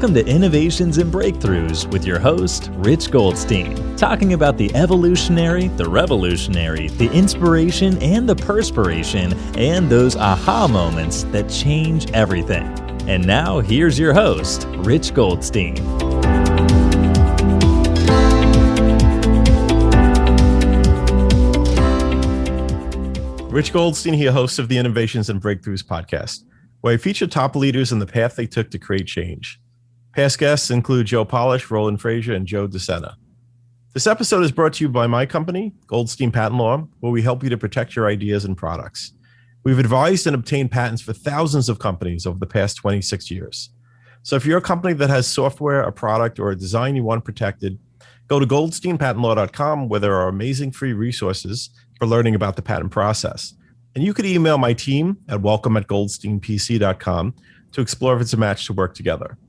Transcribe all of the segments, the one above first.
Welcome to Innovations and Breakthroughs with your host, Rich Goldstein, talking about the evolutionary, the revolutionary, the inspiration, and the perspiration, and those aha moments that change everything. And now, here's your host, Rich Goldstein. Rich Goldstein here, host of the Innovations and Breakthroughs podcast, where I feature top leaders and the path they took to create change. Past guests include Joe Polish, Roland Frazier, and Joe DeSena. This episode is brought to you by my company, Goldstein Patent Law, where we help you to protect your ideas and products. We've advised and obtained patents for thousands of companies over the past 26 years. So if you're a company that has software, a product, or a design you want protected, go to goldsteinpatentlaw.com, where there are amazing free resources for learning about the patent process. And you could email my team at welcome@goldsteinpc.com to explore if it's a match to work together.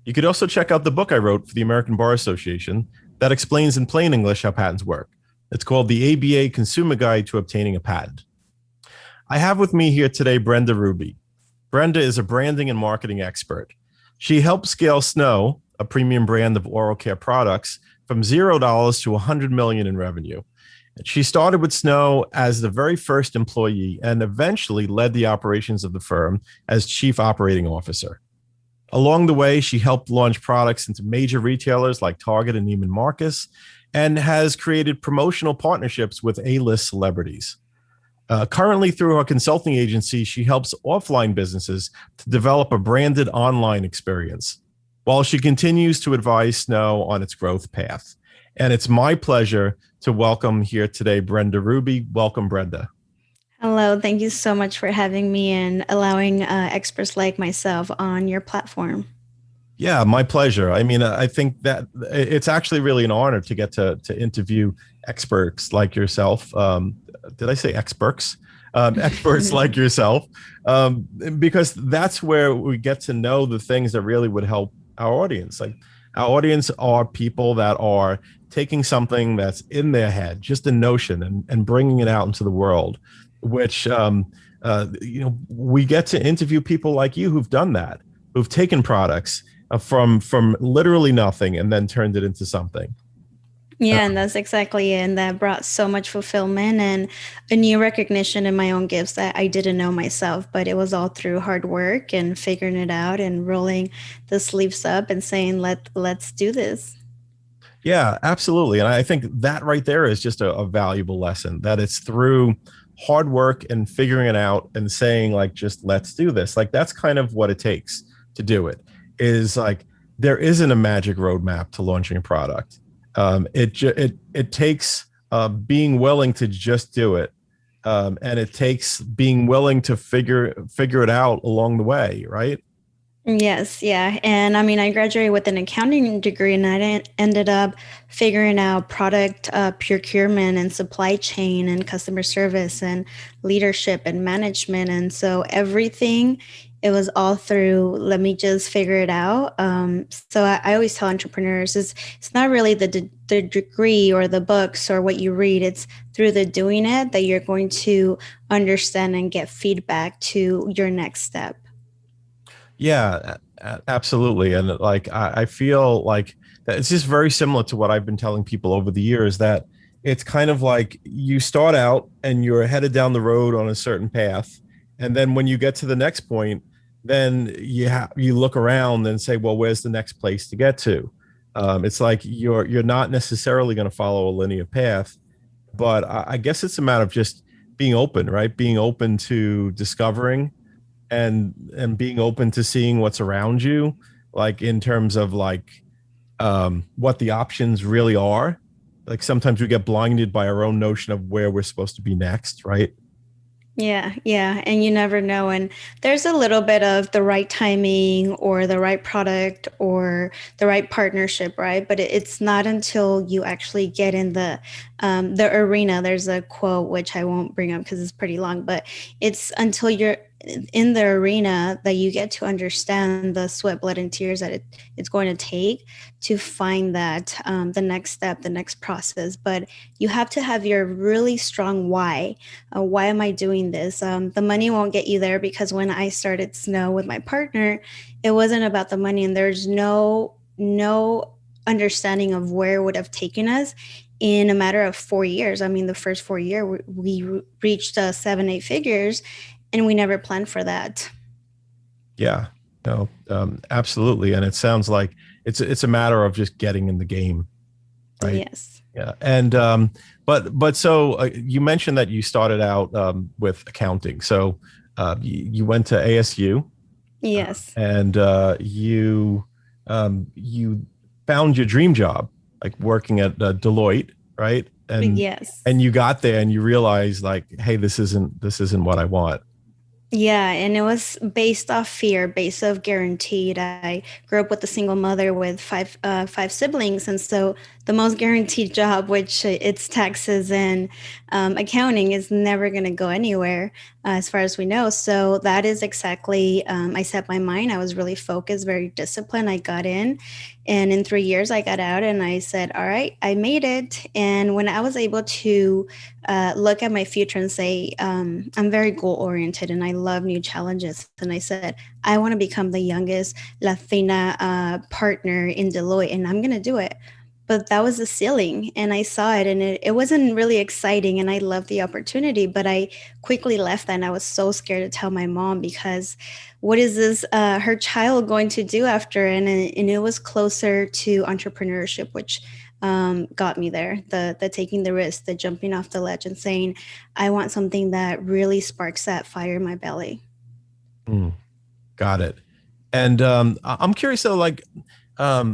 You could also check out the book I wrote for the American Bar Association that explains in plain English how patents work. It's called The ABA Consumer Guide to Obtaining a Patent. I have with me here today Brenda Ruby. Brenda is a branding and marketing expert. She helped scale Snow, a premium brand of oral care products, from $0 to $100 million in revenue. She started with Snow as the very first employee and eventually led the operations of the firm as chief operating officer. Along the way, she helped launch products into major retailers like Target and Neiman Marcus, and has created promotional partnerships with A-list celebrities. Currently, through her consulting agency, she helps offline businesses to develop a branded online experience, while she continues to advise Snow on its growth path. And it's my pleasure to welcome here today Brenda Ruby. Welcome, Brenda. Hello, thank you so much for having me and allowing experts like myself on your platform. Yeah, my pleasure. I mean, I think that it's actually really an honor to get to interview experts like yourself. Did I say experts? Experts like yourself, because that's where we get to know the things that really would help our audience. Like, our audience are people that are taking something that's in their head, just a notion, and bringing it out into the world, which, we get to interview people like you who've done that, who've taken products from literally nothing and then turned it into something. Yeah, and that's exactly it. And that brought so much fulfillment and a new recognition in my own gifts that I didn't know myself, but it was all through hard work and figuring it out and rolling the sleeves up and saying, let's do this. Yeah, absolutely. And I think that right there is just a valuable lesson, that it's through hard work and figuring it out and saying, like, just let's do this. Like, that's kind of what it takes to do it. Is like, there isn't a magic roadmap to launching a product. It takes being willing to just do it, and it takes being willing to figure it out along the way, right? Yes, yeah. And I mean, I graduated with an accounting degree and I ended up figuring out product procurement and supply chain and customer service and leadership and management. And so everything, it was all through, let me just figure it out. So I always tell entrepreneurs, it's not really the degree or the books or what you read. It's through the doing it that you're going to understand and get feedback to your next step. Yeah, absolutely. And like, I feel like that it's just very similar to what I've been telling people over the years, that it's kind of like you start out and you're headed down the road on a certain path. And then when you get to the next point, then you look around and say, well, where's the next place to get to? It's like you're not necessarily going to follow a linear path, but I guess it's a matter of just being open, right? Being open to discovering and being open to seeing what's around you, like in terms of like what the options really are. Like, sometimes we get blinded by our own notion of where we're supposed to be next, right? Yeah, yeah. And you never know. And there's a little bit of the right timing or the right product or the right partnership, right? But it's not until you actually get in the arena. There's a quote, which I won't bring up because it's pretty long, but it's until you're in the arena that you get to understand the sweat, blood, and tears that it's going to take to find that the next step, the next process. But you have to have your really strong why. Why am I doing this? The money won't get you there, because when I started Snow with my partner, it wasn't about the money, and there's no understanding of where it would have taken us in a matter of 4 years. I mean, the first 4 year we reached 7-8 figures, and we never planned for that. Yeah, no, absolutely. And it sounds like it's a matter of just getting in the game, right? Yes. Yeah. And but so you mentioned that you started out with accounting. So you went to ASU. Yes. And you found your dream job, like working at Deloitte, right? Yes. And you got there and you realized, like, hey, this isn't what I want. Yeah, and it was based off fear, based off guaranteed. I grew up with a single mother with five siblings, and so the most guaranteed job, which it's taxes and accounting, is never going to go anywhere, as far as we know. So that is exactly. I set my mind. I was really focused, very disciplined. I got in, and in 3 years, I got out, and I said, "All right, I made it." And when I was able to look at my future and say, I'm very goal oriented and I love new challenges. And I said, I want to become the youngest Latina partner in Deloitte, and I'm going to do it. But that was the ceiling, and I saw it, and it wasn't really exciting, and I loved the opportunity, but I quickly left that, and I was so scared to tell my mom, because what is this her child going to do after? And it was closer to entrepreneurship, which got me there. The taking the risk, the jumping off the ledge, and saying, I want something that really sparks that fire in my belly. Got it. And I'm curious though, like, I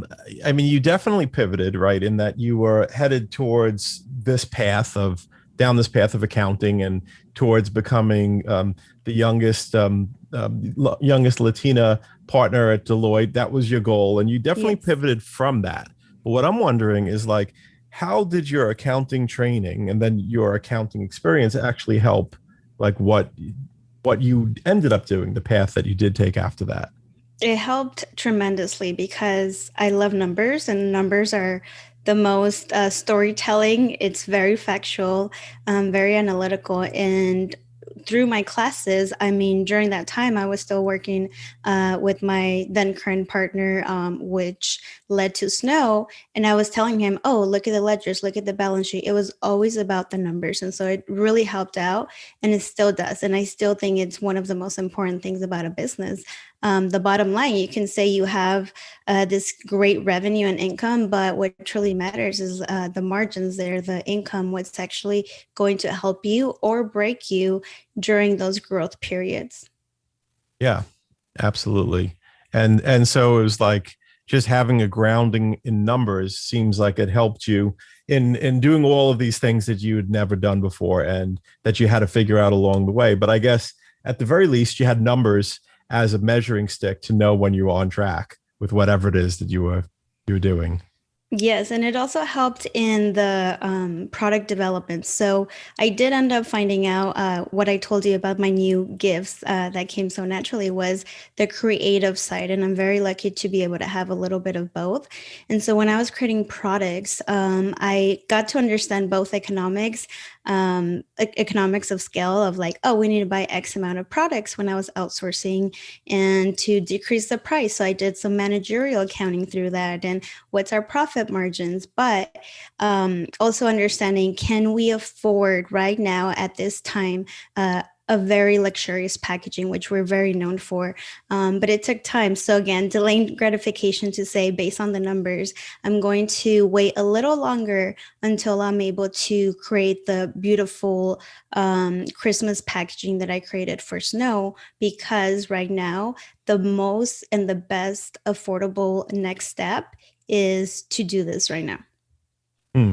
mean, you definitely pivoted, right? In that you were headed towards down this path of accounting and towards becoming the youngest Latina partner at Deloitte. That was your goal, and you definitely pivoted from that. But what I'm wondering is, like, how did your accounting training and then your accounting experience actually help, like, what you ended up doing, the path that you did take after that? It helped tremendously, because I love numbers, and numbers are the most storytelling. It's very factual, very analytical. And through my classes, I mean, during that time, I was still working with my then current partner, which led to Snow. And I was telling him, oh, look at the ledgers, look at the balance sheet. It was always about the numbers. And so it really helped out, and it still does. And I still think it's one of the most important things about a business. The bottom line, you can say you have this great revenue and income, but what truly matters is the margins there, the income, what's actually going to help you or break you during those growth periods. Yeah, absolutely. And so it was like just having a grounding in numbers seems like it helped you in doing all of these things that you had never done before and that you had to figure out along the way. But I guess at the very least, you had numbers as a measuring stick to know when you were on track with whatever it is that you were doing. Yes, and it also helped in the product development. So I did end up finding out what I told you about my new gifts that came so naturally was the creative side. And I'm very lucky to be able to have a little bit of both. And so when I was creating products, I got to understand both economics of scale of like, oh, we need to buy X amount of products when I was outsourcing, and to decrease the price. So I did some managerial accounting through that, and what's our profit margins, but also understanding, can we afford right now at this time a very luxurious packaging, which we're very known for. But it took time. So again, delayed gratification to say, based on the numbers, I'm going to wait a little longer until I'm able to create the beautiful Christmas packaging that I created for Snow, because right now, the most and the best affordable next step is to do this right now.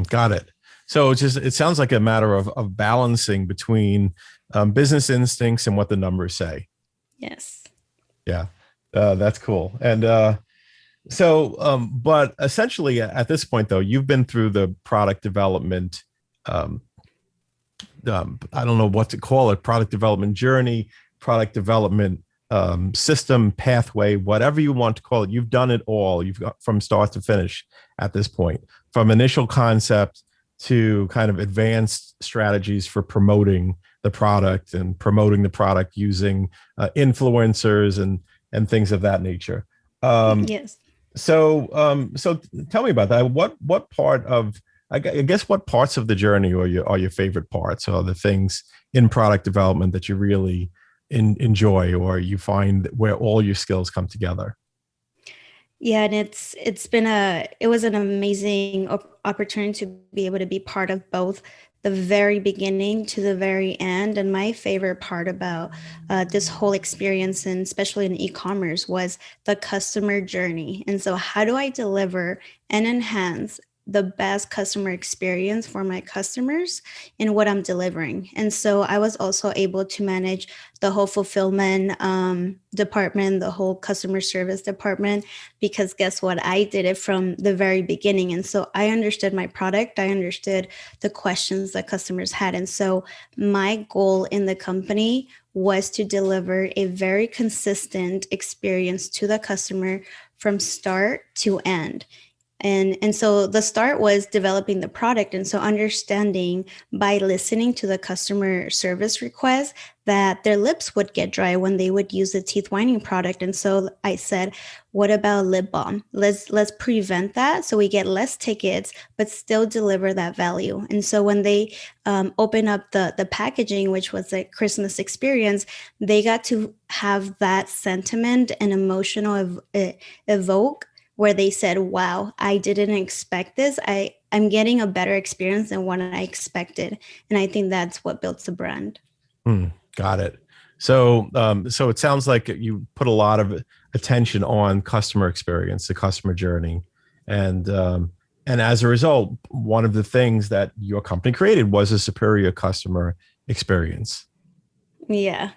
Got it. So it sounds like a matter of balancing between business instincts and what the numbers say. Yes. Yeah, that's cool. And but essentially at this point, though, you've been through the product development. I don't know what to call it, product development journey, product development system, pathway, whatever you want to call it. You've done it all. You've got from start to finish at this point, from initial concept to kind of advanced strategies for promoting the product and promoting the product using influencers and things of that nature. Yes. So tell me about that. What part of, I guess, what parts of the journey are your favorite parts, or the things in product development that you really enjoy, or you find where all your skills come together? Yeah, and it was an amazing opportunity to be able to be part of both the very beginning to the very end. And my favorite part about this whole experience, and especially in e-commerce, was the customer journey. And so, how do I deliver and enhance the best customer experience for my customers in what I'm delivering? And so I was also able to manage the whole fulfillment department, the whole customer service department, because guess what? I did it from the very beginning. And so I understood my product. I understood the questions that customers had. And so my goal in the company was to deliver a very consistent experience to the customer from start to end. And so the start was developing the product. And so understanding by listening to the customer service request that their lips would get dry when they would use the teeth whitening product. And so I said, what about lip balm? Let's prevent that so we get less tickets, but still deliver that value. And so when they open up the packaging, which was a Christmas experience, they got to have that sentiment and emotional evoke, where they said, wow, I didn't expect this. I'm getting a better experience than what I expected. And I think that's what builds the brand. Got it. So it sounds like you put a lot of attention on customer experience, the customer journey. And as a result, one of the things that your company created was a superior customer experience. Yeah.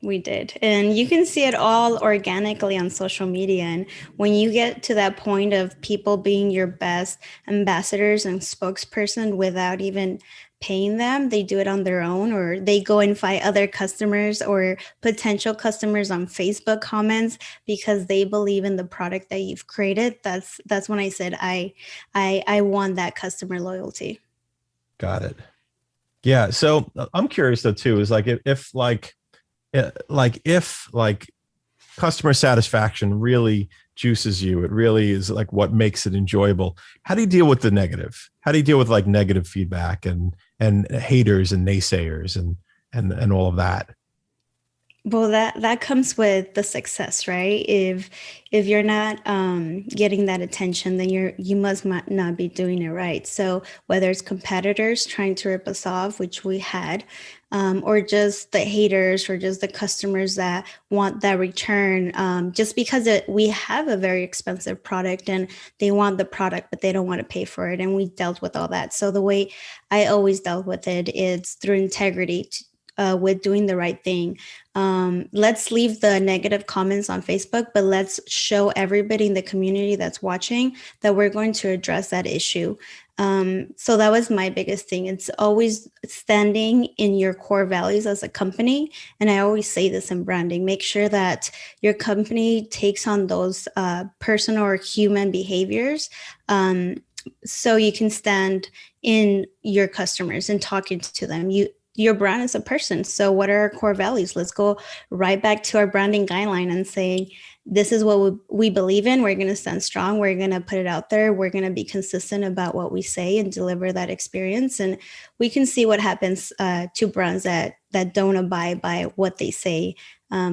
We did. And you can see it all organically on social media. And when you get to that point of people being your best ambassadors and spokesperson without even paying them, they do it on their own, or they go and find other customers or potential customers on Facebook comments because they believe in the product that you've created. That's when I said I want that customer loyalty. Got it. Yeah. So I'm curious though too, is like if customer satisfaction really juices you, it really is like what makes it enjoyable. How do you deal with the negative? How do you deal with like negative feedback and haters and naysayers and all of that? Well, that comes with the success, right? If you're not getting that attention, then you must not be doing it right. So whether it's competitors trying to rip us off, which we had, or just the haters, or just the customers that want that return, just because we have a very expensive product and they want the product, but they don't want to pay for it. And we dealt with all that. So the way I always dealt with it is through integrity, with doing the right thing. Let's leave the negative comments on Facebook, but let's show everybody in the community that's watching that we're going to address that issue. So that was my biggest thing. It's always standing in your core values as a company. And I always say this in branding, make sure that your company takes on those personal or human behaviors, so you can stand in your customers and talking to them. Your brand is a person. So what are our core values? Let's go right back to our branding guideline and say, this is what we believe in. We're going to stand strong. We're going to put it out there. We're going to be consistent about what we say and deliver that experience. And we can see what happens to brands that don't abide by what they say.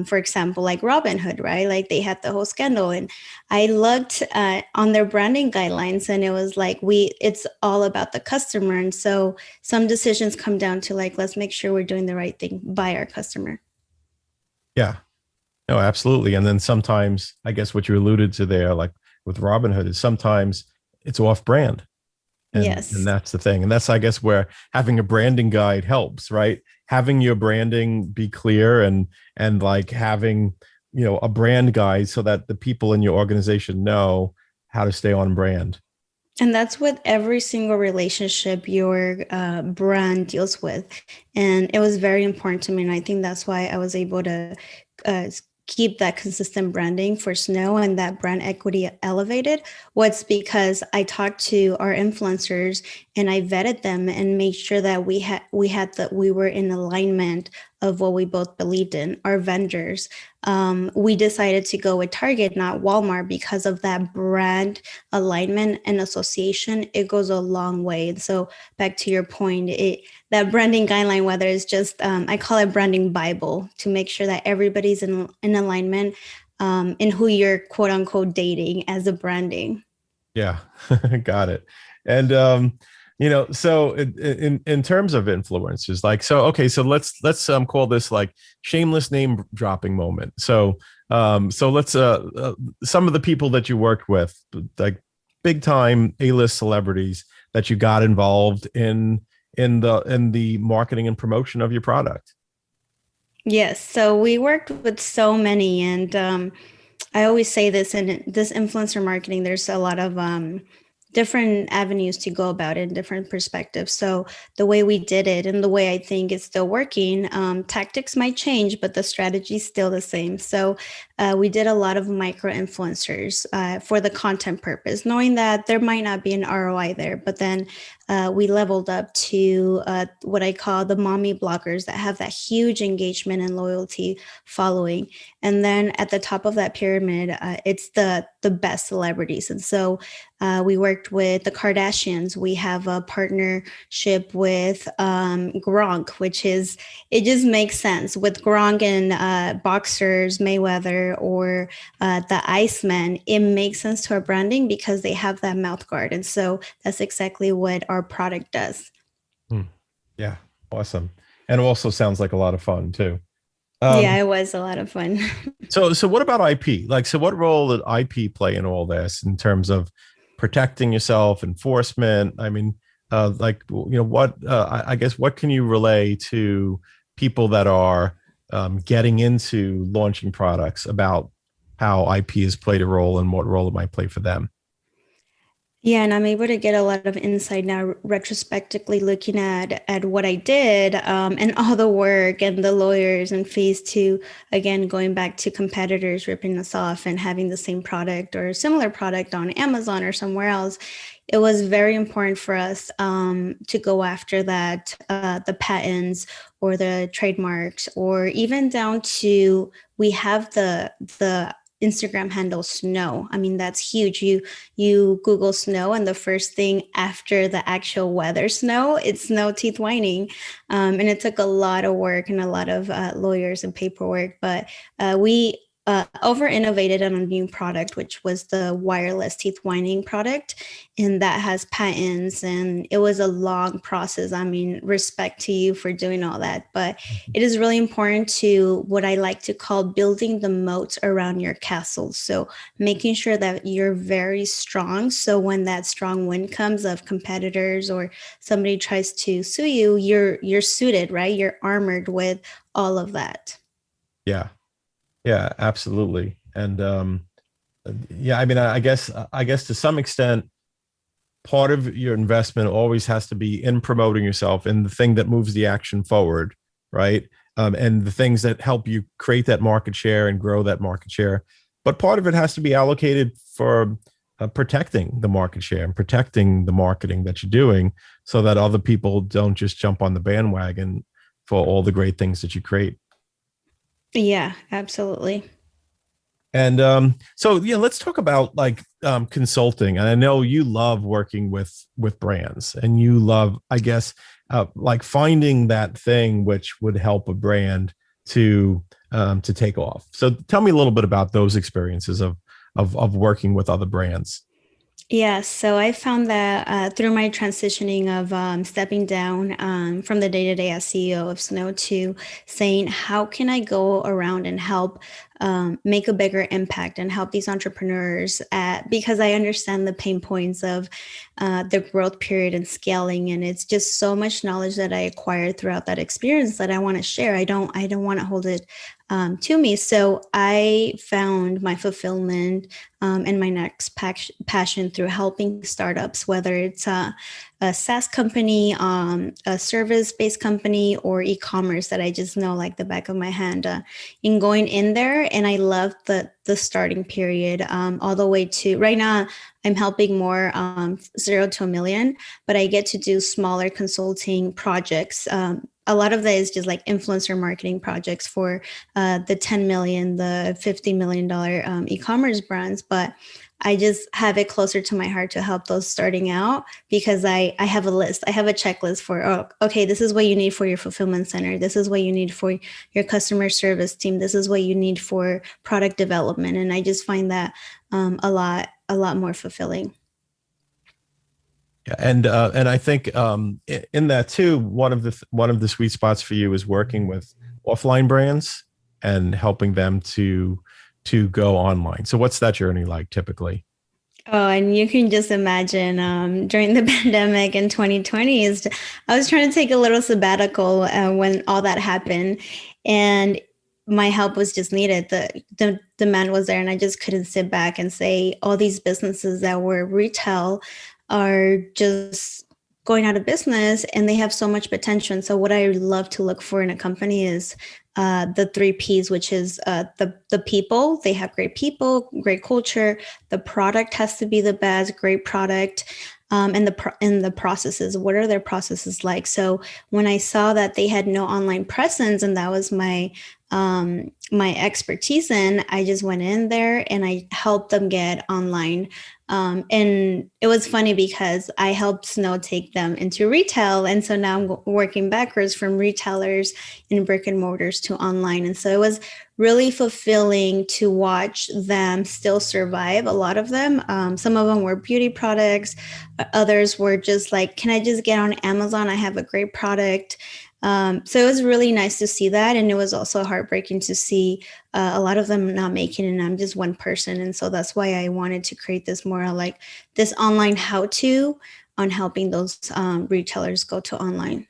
For example, like Robinhood, right? Like they had the whole scandal, and I looked on their branding guidelines, and it was like, it's all about the customer. And so some decisions come down to like, let's make sure we're doing the right thing by our customer. Yeah, no, absolutely. And then sometimes, I guess what you alluded to there, like with Robinhood, is sometimes it's off brand. Yes. And that's the thing. And that's, I guess, where having a branding guide helps, right? Having your branding be clear and like having, a brand guide so that the people in your organization know how to stay on brand. And that's what every single relationship your brand deals with. And it was very important to me. And I think that's why I was able to uh, keep that consistent branding for Snow and that brand equity elevated. What's because I talked to our influencers and I vetted them and made sure that we were in alignment of what we both believed in. Our vendors, we decided to go with Target, not Walmart, because of that brand alignment and association. It goes a long way. And so back to your point, that branding guideline, whether it's just I call it branding Bible, to make sure that everybody's in alignment in who you're quote unquote dating as a branding. Yeah, got it. And so in terms of influencers, like, so okay, so let's call this like shameless name dropping moment. So let's some of the people that you worked with, like big time A-list celebrities that you got involved in the marketing and promotion of your product. Yes. So we worked with so many, and I always say this in this influencer marketing, there's a lot of different avenues to go about it, different perspectives. So the way we did it and the way I think it's still working, tactics might change, but the strategy is still the same. So we did a lot of micro influencers for the content purpose, knowing that there might not be an ROI there, but then we leveled up to what I call the mommy bloggers that have that huge engagement and loyalty following. And then at the top of that pyramid, it's the best celebrities. And so we worked with the Kardashians. We have a partnership with Gronk, which is, it just makes sense with Gronk and boxers, Mayweather, or the Iceman. It makes sense to our branding because they have that mouth guard. And so that's exactly what our product does. Hmm. Yeah, awesome. And it also sounds like a lot of fun too. Yeah, Um, it was a lot of fun. so what about IP? Like, so what role did IP play in all this in terms of protecting yourself, enforcement? I mean, what I guess what can you relay to people that are getting into launching products about how IP has played a role and what role it might play for them? Yeah, and I'm able to get a lot of insight now, retrospectively looking at what I did and all the work and the lawyers and phase two. Again, going back to competitors ripping us off and having the same product or a similar product on Amazon or somewhere else. It was very important for us to go after that, the patents or the trademarks, or even down to we have the Instagram handle Snow. I mean, that's huge. You Google Snow, and the first thing after the actual weather snow, it's snow teeth whining. And it took a lot of work and a lot of lawyers and paperwork, but we over innovated on a new product, which was the wireless teeth whining product. And that has patents, and it was a long process. I mean, respect to you for doing all that. But it is really important to what I like to call building the moats around your castle. So making sure that you're very strong. So when that strong wind comes of competitors or somebody tries to sue you, you're suited, right? You're armored with all of that. Yeah, yeah, absolutely. And yeah, I mean, I guess to some extent, part of your investment always has to be in promoting yourself and the thing that moves the action forward, right? And the things that help you create that market share and grow that market share. But part of it has to be allocated for protecting the market share and protecting the marketing that you're doing so that other people don't just jump on the bandwagon for all the great things that you create. Yeah, absolutely. And so yeah, let's talk about like consulting. And I know you love working with brands, and you love, I guess, like finding that thing which would help a brand to take off. So tell me a little bit about those experiences of working with other brands. Yeah, so I found that through my transitioning of stepping down from the day to day as CEO of Snow to saying, how can I go around and help make a bigger impact and help these entrepreneurs because I understand the pain points of the growth period and scaling. And it's just so much knowledge that I acquired throughout that experience that I want to share. I don't want to hold it to me. So I found my fulfillment and my next passion through helping startups, whether it's a SaaS company, a service-based company, or e-commerce that I just know like the back of my hand. In going in there, and I love the starting period all the way to right now. I'm helping more 0 to a million, but I get to do smaller consulting projects. A lot of that is just like influencer marketing projects for the 10 million, the $50 million e-commerce brands. But I just have it closer to my heart to help those starting out because I have a list. I have a checklist for, okay, this is what you need for your fulfillment center. This is what you need for your customer service team. This is what you need for product development. And I just find that a lot more fulfilling. Yeah, and I think in that too, one of the sweet spots for you is working with offline brands and helping them to go online. So what's that journey like typically? Oh, and you can just imagine during the pandemic in 2020, I was trying to take a little sabbatical when all that happened, and my help was just needed. The demand was there, and I just couldn't sit back and say all these businesses that were retail are just going out of business and they have so much potential. And so what I love to look for in a company is the 3 Ps, which is the people. They have great people, great culture. The product has to be the best, great product. And the processes, what are their processes like? So when I saw that they had no online presence, and that was my expertise in, I just went in there and I helped them get online. And it was funny because I helped Snow take them into retail. And so now I'm working backwards from retailers in brick and mortars to online. And so it was really fulfilling to watch them still survive. A lot of them, some of them were beauty products. Others were just like, can I just get on Amazon? I have a great product. So it was really nice to see that. And it was also heartbreaking to see a lot of them not making it. And I'm just one person. And so that's why I wanted to create this more like this online how-to on helping those retailers go to online.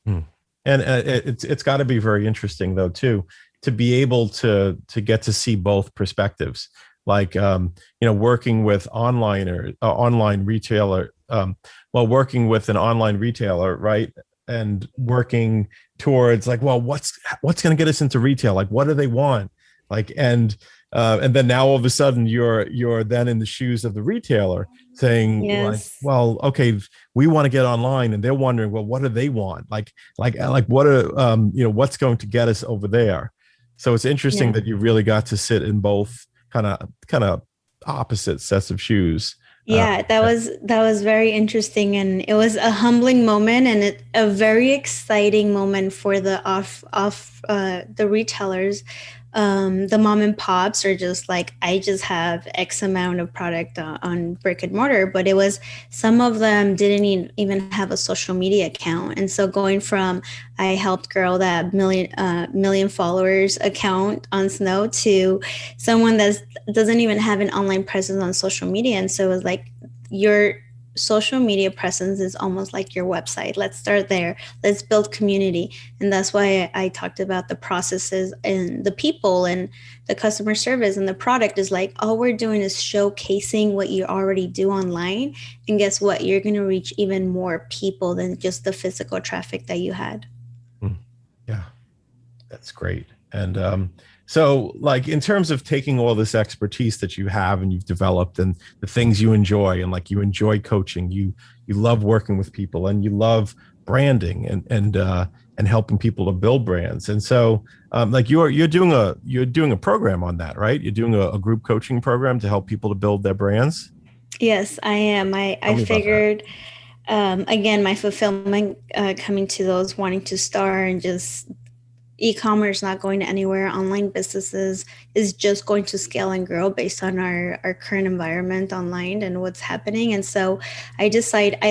Hmm. And it's got to be very interesting though, too, to be able to get to see both perspectives, like, working with online retailer, working with an online retailer, right? And working towards like, well, what's going to get us into retail? Like, what do they want? Like, and then now all of a sudden you're then in the shoes of the retailer saying, Yes. like, well, okay, we want to get online, and they're wondering, well, what do they want? Like what are, what's going to get us over there? So it's interesting that you really got to sit in both kind of opposite sets of shoes. Yeah, that was very interesting, and it was a humbling moment and a very exciting moment for the the retailers. The mom and pops are just like, I just have X amount of product on brick and mortar, but it was some of them didn't even have a social media account. And so going from, I helped grow that million followers account on Snow to someone that doesn't even have an online presence on social media. And so it was like, your social media presence is almost like your website. Let's start there. Let's build community. And that's why I talked about the processes and the people and the customer service, and the product is like, all we're doing is showcasing what you already do online. And guess what? You're going to reach even more people than just the physical traffic that you had. Yeah, that's great. And so, like, in terms of taking all this expertise that you have and you've developed and the things you enjoy, and like you enjoy coaching, you love working with people, and you love branding and helping people to build brands. And so, like you're doing a program on that, right? You're doing a group coaching program to help people to build their brands. Yes, I am. I figured, again, my fulfillment coming to those wanting to start, and just e-commerce not going anywhere, online businesses is just going to scale and grow based on our current environment online and what's happening. And so I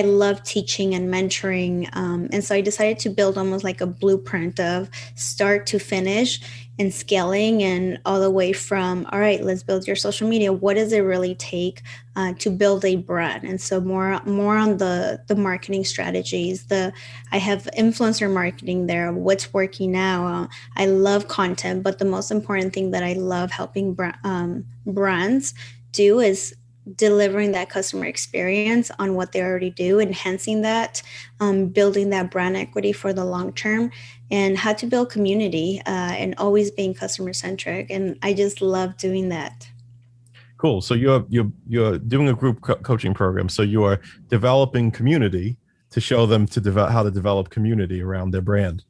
love teaching and mentoring. And so I decided to build almost like a blueprint of start to finish. and scaling, and all the way from, all right, let's build your social media. What does it really take to build a brand? And so more on the marketing strategies. I have influencer marketing there. What's working now? I love content, but the most important thing that I love helping brands do is delivering that customer experience on what they already do, enhancing that, building that brand equity for the long term, and how to build community, and always being customer centric. And I just love doing that. Cool. So you're doing a group coaching program. So you are developing community to show them how to develop community around their brand.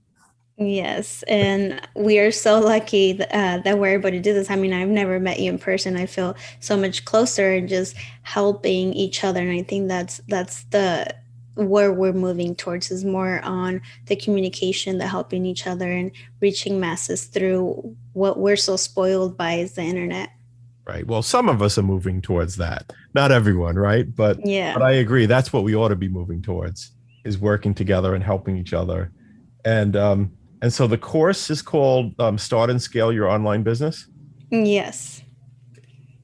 Yes, and we are so lucky that we're able to do this. I mean, I've never met you in person. I feel so much closer and just helping each other. And I think that's the where we're moving towards, is more on the communication, the helping each other, and reaching masses through what we're so spoiled by, is the internet. Right. Well, some of us are moving towards that. Not everyone, right? But Yeah. I agree. That's what we ought to be moving towards, is working together and helping each other. And so the course is called Start and Scale Your Online Business. Yes.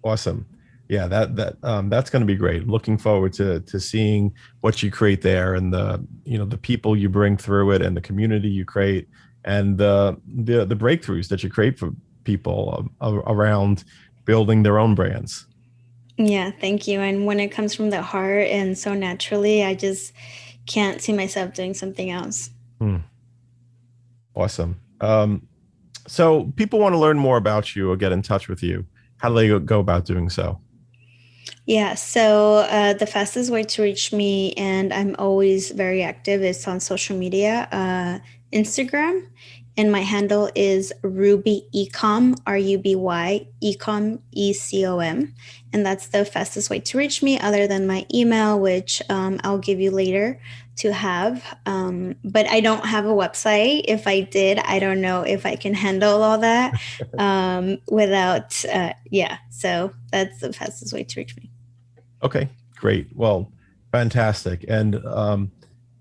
Awesome. Yeah, that's going to be great. Looking forward to seeing what you create there, and the people you bring through it, and the community you create, and the breakthroughs that you create for people around building their own brands. Yeah, thank you. And when it comes from the heart and so naturally, I just can't see myself doing something else. Awesome. So people want to learn more about you or get in touch with you. How do they go about doing so? Yeah, so the fastest way to reach me, and I'm always very active, is on social media, Instagram, and my handle is Ruby Ecom, RUBY, Ecom, ECOM, and that's the fastest way to reach me, other than my email, which I'll give you later to have. But I don't have a website. If I did, I don't know if I can handle all that without, so that's the fastest way to reach me. Okay, great. Well, fantastic. And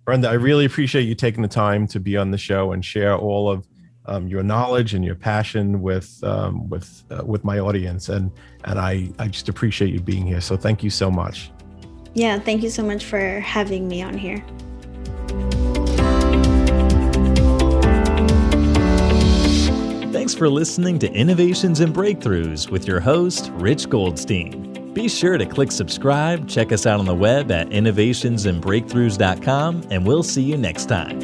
Brenda, I really appreciate you taking the time to be on the show and share all of your knowledge and your passion with my audience. And I just appreciate you being here. So thank you so much. Yeah, thank you so much for having me on here. Thanks for listening to Innovations and Breakthroughs with your host, Rich Goldstein. Be sure to click subscribe, check us out on the web at innovationsandbreakthroughs.com, and we'll see you next time.